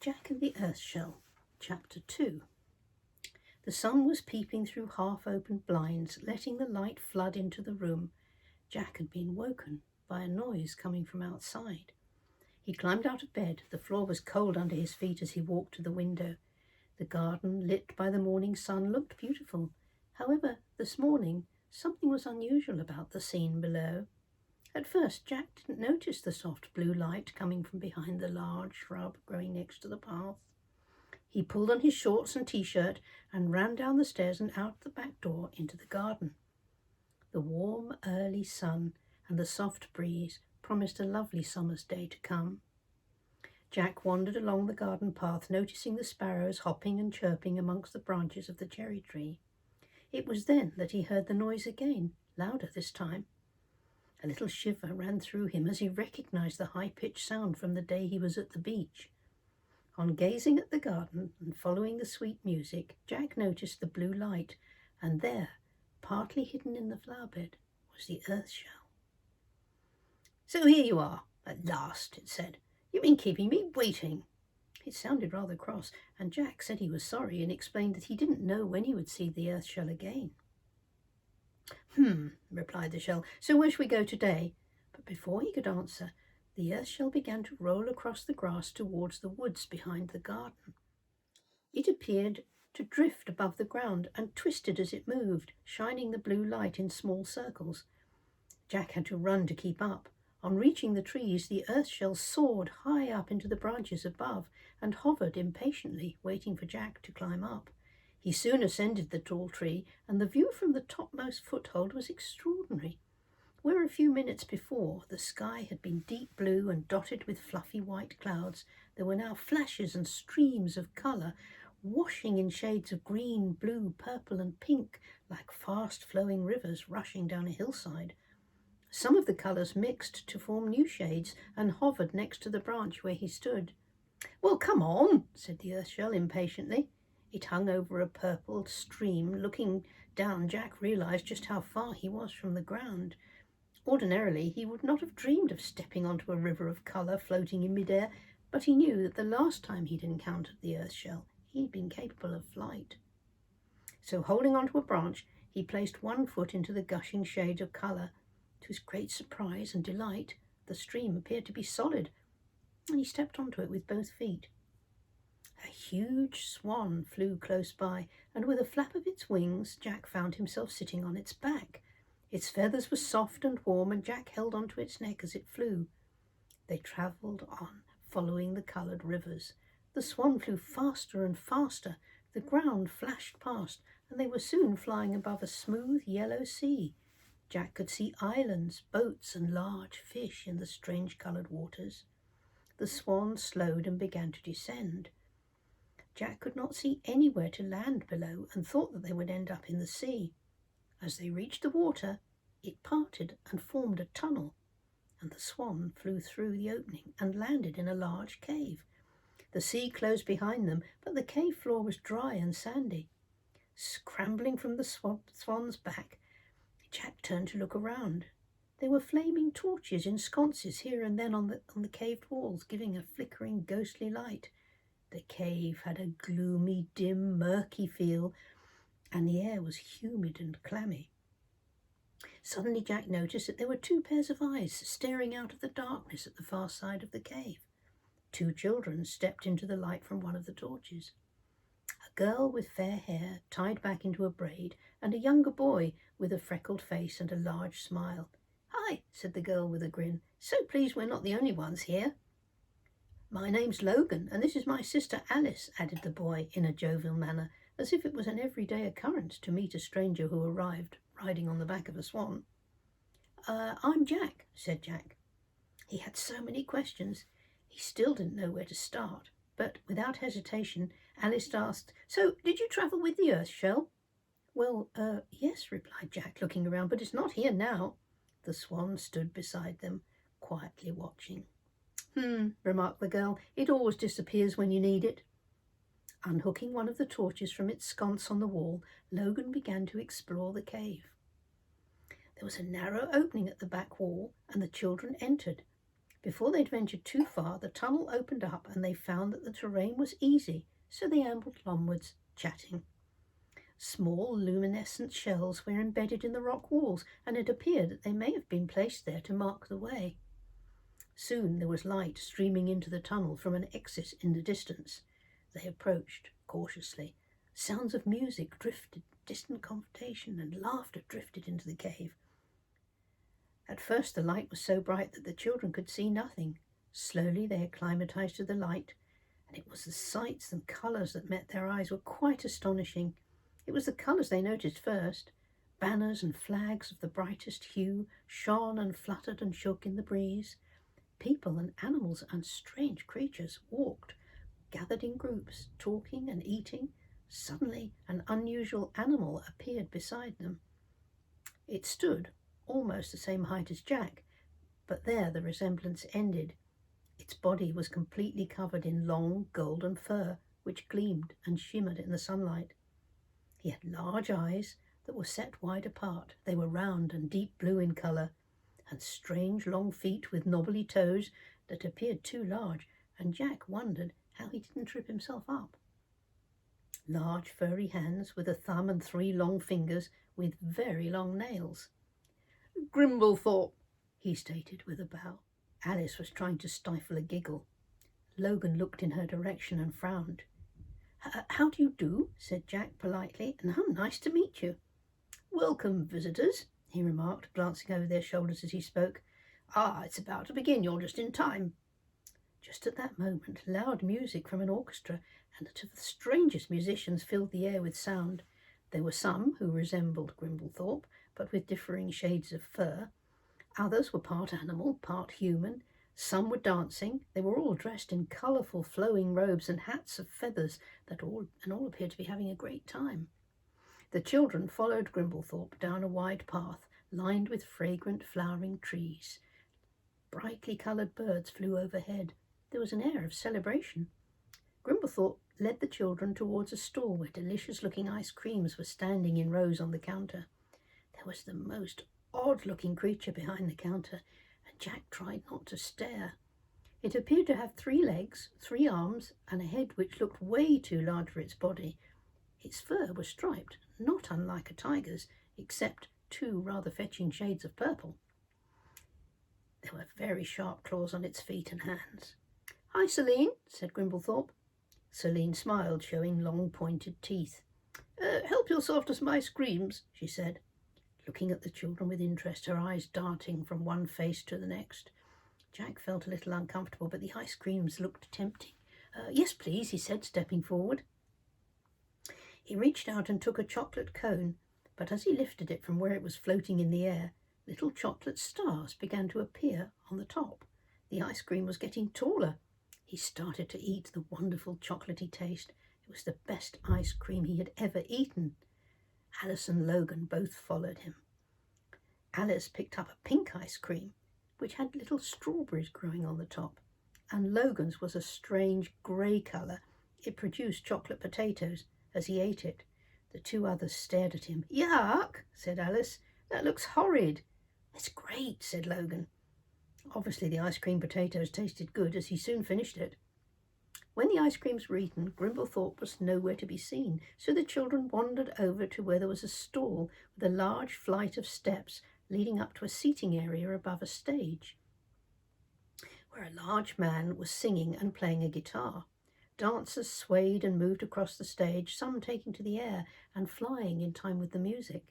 Jack and the Earthshell, Chapter 2. The sun was peeping through half-opened blinds, letting the light flood into the room. Jack had been woken by a noise coming from outside. He climbed out of bed. The floor was cold under his feet as he walked to the window. The garden, lit by the morning sun, looked beautiful. However, this morning, something was unusual about the scene below. At first, Jack didn't notice the soft blue light coming from behind the large shrub growing next to the path. He pulled on his shorts and t-shirt and ran down the stairs and out the back door into the garden. The warm, early sun and the soft breeze promised a lovely summer's day to come. Jack wandered along the garden path, noticing the sparrows hopping and chirping amongst the branches of the cherry tree. It was then that he heard the noise again, louder this time. A little shiver ran through him as he recognized the high-pitched sound from the day he was at the beach. On gazing at the garden and following the sweet music, Jack noticed the blue light, and there, partly hidden in the flower bed, was the Earthshell. "So here you are, at last," it said. "You've been keeping me waiting." It sounded rather cross, and Jack said he was sorry and explained that he didn't know when he would see the Earthshell again. Replied the shell. "So where shall we go today?" But before he could answer, the Earthshell began to roll across the grass towards the woods behind the garden. It appeared to drift above the ground and twisted as it moved, shining the blue light in small circles. Jack had to run to keep up. On reaching the trees, the Earthshell soared high up into the branches above and hovered impatiently, waiting for Jack to climb up. He soon ascended the tall tree, and the view from the topmost foothold was extraordinary. Where a few minutes before the sky had been deep blue and dotted with fluffy white clouds, there were now flashes and streams of colour, washing in shades of green, blue, purple and pink, like fast-flowing rivers rushing down a hillside. Some of the colours mixed to form new shades and hovered next to the branch where he stood. "Well, come on," said the Earthshell impatiently. It hung over a purple stream. Looking down, Jack realised just how far he was from the ground. Ordinarily, he would not have dreamed of stepping onto a river of colour floating in midair, but he knew that the last time he'd encountered the Earthshell, he'd been capable of flight. So, holding onto a branch, he placed one foot into the gushing shade of colour. To his great surprise and delight, the stream appeared to be solid, and he stepped onto it with both feet. A huge swan flew close by, and with a flap of its wings, Jack found himself sitting on its back. Its feathers were soft and warm, and Jack held onto its neck as it flew. They travelled on, following the coloured rivers. The swan flew faster and faster. The ground flashed past, and they were soon flying above a smooth yellow sea. Jack could see islands, boats, and large fish in the strange coloured waters. The swan slowed and began to descend. Jack could not see anywhere to land below and thought that they would end up in the sea. As they reached the water, it parted and formed a tunnel, and the swan flew through the opening and landed in a large cave. The sea closed behind them, but the cave floor was dry and sandy. Scrambling from the swan's back, Jack turned to look around. There were flaming torches in sconces here and then on the caved walls, giving a flickering, ghostly light. The cave had a gloomy, dim, murky feel, and the air was humid and clammy. Suddenly Jack noticed that there were two pairs of eyes staring out of the darkness at the far side of the cave. Two children stepped into the light from one of the torches. A girl with fair hair tied back into a braid, and a younger boy with a freckled face and a large smile. "Hi," said the girl with a grin. "So pleased we're not the only ones here." "My name's Logan, and this is my sister Alice," added the boy in a jovial manner, as if it was an everyday occurrence to meet a stranger who arrived riding on the back of a swan. I'm Jack," said Jack. He had so many questions, he still didn't know where to start, but without hesitation, Alice asked, "So, did you travel with the Earthshell?" "Well, yes," replied Jack, looking around, "but it's not here now." The swan stood beside them, quietly watching. Remarked the girl. "It always disappears when you need it." Unhooking one of the torches from its sconce on the wall, Logan began to explore the cave. There was a narrow opening at the back wall, and the children entered. Before they'd ventured too far, the tunnel opened up and they found that the terrain was easy, so they ambled onwards, chatting. Small luminescent shells were embedded in the rock walls, and it appeared that they may have been placed there to mark the way. Soon there was light streaming into the tunnel from an exit in the distance. They approached cautiously. Sounds of music drifted, distant conversation and laughter drifted into the cave. At first the light was so bright that the children could see nothing. Slowly they acclimatized to the light, and it was the sights and colours that met their eyes were quite astonishing. It was the colours they noticed first. Banners and flags of the brightest hue shone and fluttered and shook in the breeze. People and animals and strange creatures walked, gathered in groups, talking and eating. Suddenly an unusual animal appeared beside them. It stood almost the same height as Jack, but there the resemblance ended. Its body was completely covered in long golden fur, which gleamed and shimmered in the sunlight. He had large eyes that were set wide apart. They were round and deep blue in colour, and strange long feet with knobbly toes that appeared too large, and Jack wondered how he didn't trip himself up. Large furry hands with a thumb and 3 long fingers with very long nails. "Grimblethorpe," he stated with a bow. Alice was trying to stifle a giggle. Logan looked in her direction and frowned. "How do you do?" said Jack politely, "and how nice to meet you." "Welcome, visitors," he remarked, glancing over their shoulders as he spoke. "Ah, it's about to begin. You're just in time." Just at that moment, loud music from an orchestra and that of the strangest musicians filled the air with sound. There were some who resembled Grimblethorpe, but with differing shades of fur. Others were part animal, part human. Some were dancing. They were all dressed in colourful flowing robes and hats of feathers that all appeared to be having a great time. The children followed Grimblethorpe down a wide path lined with fragrant flowering trees. Brightly coloured birds flew overhead. There was an air of celebration. Grimblethorpe led the children towards a stall where delicious-looking ice creams were standing in rows on the counter. There was the most odd-looking creature behind the counter, and Jack tried not to stare. It appeared to have 3 legs, 3 arms, and a head which looked way too large for its body. Its fur was striped, not unlike a tiger's, except 2 rather fetching shades of purple. There were very sharp claws on its feet and hands. "Hi, Celine," said Grimblethorpe. Celine smiled, showing long pointed teeth. "Help yourself to some ice creams," she said, looking at the children with interest, her eyes darting from one face to the next. Jack felt a little uncomfortable, but the ice creams looked tempting. "Yes, please," he said, stepping forward. He reached out and took a chocolate cone, but as he lifted it from where it was floating in the air, little chocolate stars began to appear on the top. The ice cream was getting taller. He started to eat the wonderful chocolatey taste. It was the best ice cream he had ever eaten. Alice and Logan both followed him. Alice picked up a pink ice cream, which had little strawberries growing on the top, and Logan's was a strange grey colour. It produced chocolate potatoes. As he ate it, the 2 others stared at him. "Yuck," said Alice. "That looks horrid." "It's great," said Logan. Obviously the ice cream potatoes tasted good, as he soon finished it. When the ice creams were eaten, Grimblethorpe was nowhere to be seen, so the children wandered over to where there was a stall with a large flight of steps leading up to a seating area above a stage, where a large man was singing and playing a guitar. Dancers swayed and moved across the stage, some taking to the air and flying in time with the music.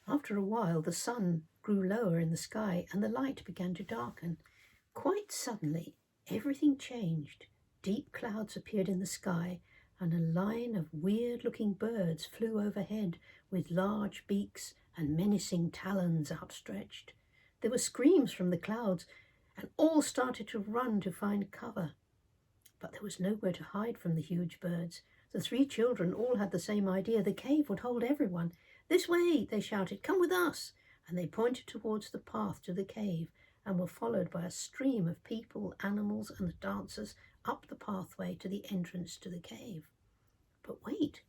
After a while, the sun grew lower in the sky and the light began to darken. Quite suddenly, everything changed. Deep clouds appeared in the sky, and a line of weird-looking birds flew overhead with large beaks and menacing talons outstretched. There were screams from the clouds, and all started to run to find cover. But there was nowhere to hide from the huge birds. The 3 children all had the same idea. The cave would hold everyone. "This way," they shouted. "Come with us." And they pointed towards the path to the cave and were followed by a stream of people, animals, and the dancers up the pathway to the entrance to the cave. But wait,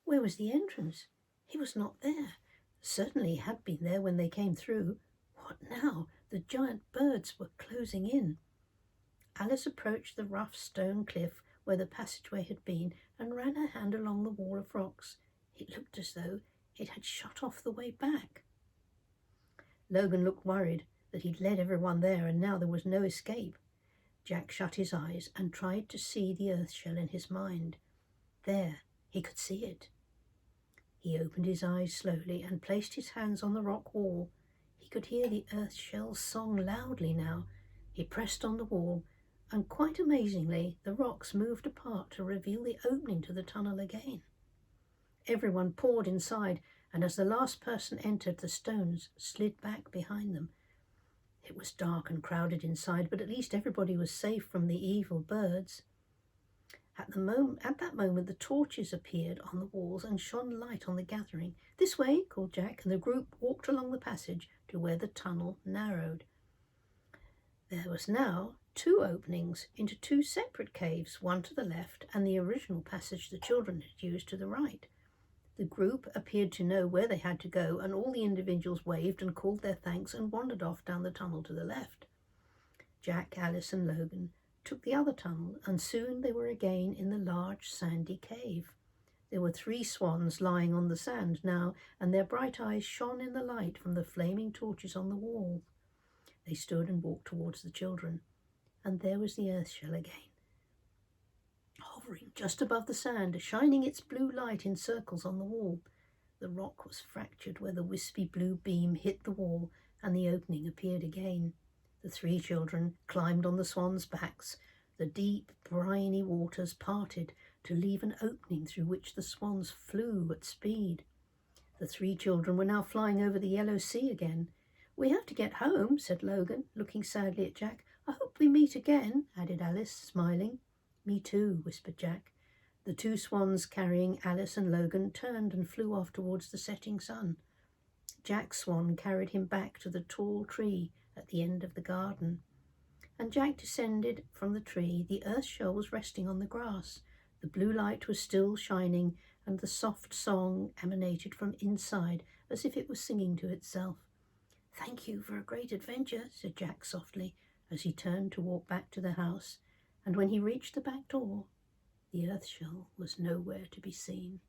where was the entrance? He was not there. Certainly he had been there when they came through. What now? The giant birds were closing in. Alice approached the rough stone cliff where the passageway had been and ran her hand along the wall of rocks. It looked as though it had shut off the way back. Logan looked worried that he'd led everyone there and now there was no escape. Jack shut his eyes and tried to see the earth shell in his mind. There, he could see it. He opened his eyes slowly and placed his hands on the rock wall. He could hear the earth shell's song loudly now. He pressed on the wall, and quite amazingly, the rocks moved apart to reveal the opening to the tunnel again. Everyone poured inside, and as the last person entered, the stones slid back behind them. It was dark and crowded inside, but at least everybody was safe from the evil birds. At that moment, the torches appeared on the walls and shone light on the gathering. "This way," called Jack, and the group walked along the passage to where the tunnel narrowed. There was now 2 openings into 2 separate caves, one to the left and the original passage the children had used to the right. The group appeared to know where they had to go, and all the individuals waved and called their thanks and wandered off down the tunnel to the left. Jack, Alice and Logan took the other tunnel, and soon they were again in the large sandy cave. There were 3 swans lying on the sand now, and their bright eyes shone in the light from the flaming torches on the wall. They stood and walked towards the children, and there was the earth shell again, hovering just above the sand, shining its blue light in circles on the wall. The rock was fractured where the wispy blue beam hit the wall, and the opening appeared again. The 3 children climbed on the swans' backs. The deep, briny waters parted to leave an opening through which the swans flew at speed. The 3 children were now flying over the yellow sea again. "We have to get home," said Logan, looking sadly at Jack. "I hope we meet again," added Alice, smiling. "Me too," whispered Jack. The 2 swans carrying Alice and Logan turned and flew off towards the setting sun. Jack's swan carried him back to the tall tree at the end of the garden. And Jack descended from the tree. The earth shell was resting on the grass. The blue light was still shining, and the soft song emanated from inside as if it was singing to itself. "Thank you for a great adventure," said Jack softly as he turned to walk back to the house. And when he reached the back door, the earth shell was nowhere to be seen.